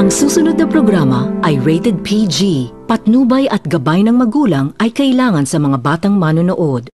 Ang susunod na programa ay rated PG. Patnubay at gabay ng magulang ay kailangan sa mga batang manonood.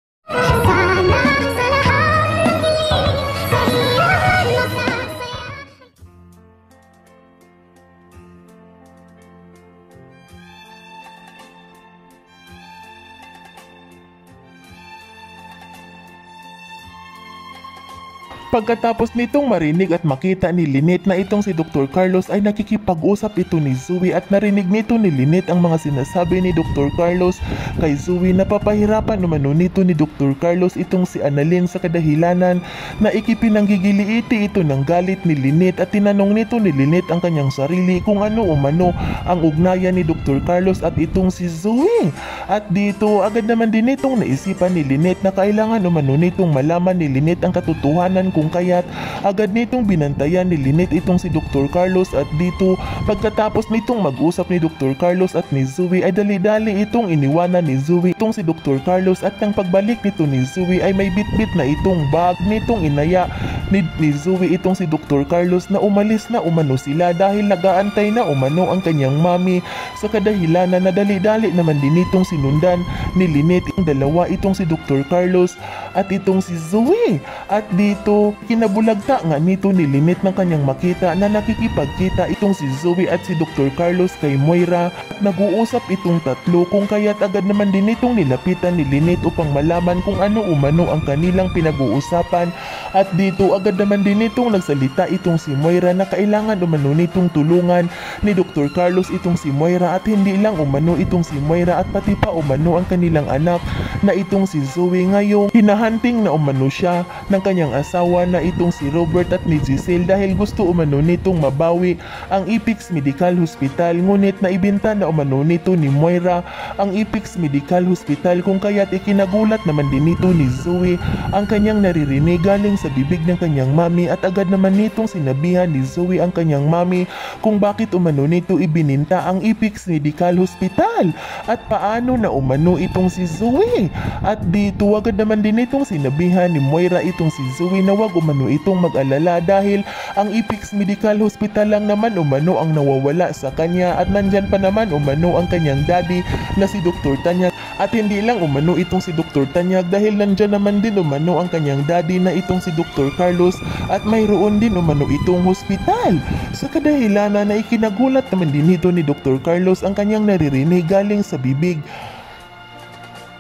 Pagkatapos nitong marinig at makita ni Lynette na itong si Dr. Carlos ay nakikipag-usap ito ni Zoe at narinig nito ni Lynette ang mga sinasabi ni Dr. Carlos kay Zoe na papahirapan umano nito ni Dr. Carlos itong si Annalyn sa kadahilanan na ikipinanggigiliiti ito ng galit ni Lynette at tinanong nito ni Lynette ang kanyang sarili kung ano umano ang ugnayan ni Dr. Carlos at itong si Zoe. At dito agad naman din itong naisipan ni Lynette na kailangan umano nitong malaman ni Lynette ang katotohanan kung kaya't agad nitong binantayan ni Lynette itong si Dr. Carlos at dito pagkatapos nitong mag-usap ni Dr. Carlos at ni Zoe ay dali-dali itong iniwanan ni Zoe itong si Dr. Carlos at nang pagbalik nito ni Zoe ay may bitbit na itong bag nitong inaya ni Zoe itong si Dr. Carlos na umalis na umano sila dahil nagaantay na umano ang kanyang mami sa kadahilanan na dali-dali naman din itong sinundan ni Lynette ang dalawa itong si Dr. Carlos at itong si Zoe at dito kinabulagta nga nito ni Lynette ng kanyang makita na nakikipagkita itong si Zoe at si Dr. Carlos kay Moira at nag-uusap itong tatlo kung kaya't agad naman din itong nilapitan ni Lynette upang malaman kung ano umano ang kanilang pinag-uusapan at dito agad naman din itong nagsalita itong si Moira na kailangan umano nitong tulungan ni Dr. Carlos itong si Moira at hindi lang umano itong si Moira at pati pa umano ang kanilang anak na itong si Zoe ngayong hinahunting na umano siya ng kanyang asawa na itong si Robert at ni Giselle dahil gusto umano nitong mabawi ang Ipix Medical Hospital ngunit naibenta na umano nito ni Moira ang Ipix Medical Hospital kung kaya't ikinagulat naman din nito ni Zoe ang kanyang naririnig galing sa bibig ng kanyang mami at agad naman nitong sinabihan ni Zoe ang kanyang mami kung bakit umano nito ibininta ang Ipix Medical Hospital at paano na umano itong si Zoe at dito agad naman din itong sinabihan ni Moira itong si Zoe na wag umano itong mag-alala dahil ang Ipix Medical Hospital lang naman umano ang nawawala sa kanya at nandyan pa naman umano ang kanyang daddy na si Dr. Tanyag at hindi lang umano itong si Dr. Tanyag dahil nandyan naman din umano ang kanyang daddy na itong si Dr. Carlos at mayroon din umano itong hospital. Sa kadahilanan na ikinagulat naman din ito ni Dr. Carlos ang kanyang naririnig galing sa bibig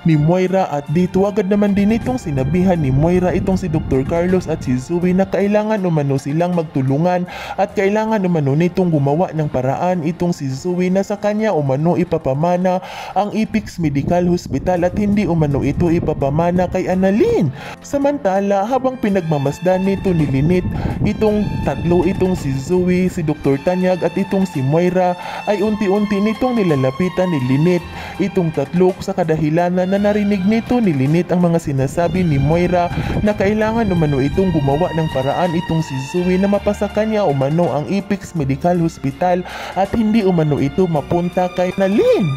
ni Moira at dito agad naman din itong sinabihan ni Moira itong si Dr. Carlos at si Zoe na kailangan umano silang magtulungan at kailangan umano nitong gumawa ng paraan itong si Zoe na sa kanya umano ipapamana ang Ipix Medical Hospital at hindi umano ito ipapamana kay Annalyn. Samantala habang pinagmamasdan nito ni Lynette itong tatlo itong si Zoe, si Dr. Tanyag at itong si Moira ay unti-unti nitong nilalapitan ni Lynette itong tatlo sa kadahilanan na narinig nito ni Lynette ang mga sinasabi ni Moira na kailangan umano itong gumawa ng paraan itong si Zoe na mapasa kanya umano ang Ipix Medical Hospital at hindi umano ito mapunta kay Annalyn.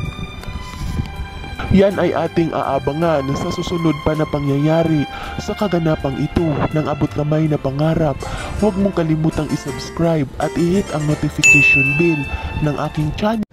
Yan ay ating aabangan sa susunod pa na pangyayari sa kaganapang ito ng abot kamay na pangarap. Huwag mong kalimutang isubscribe at i-hit ang notification bell ng aking channel.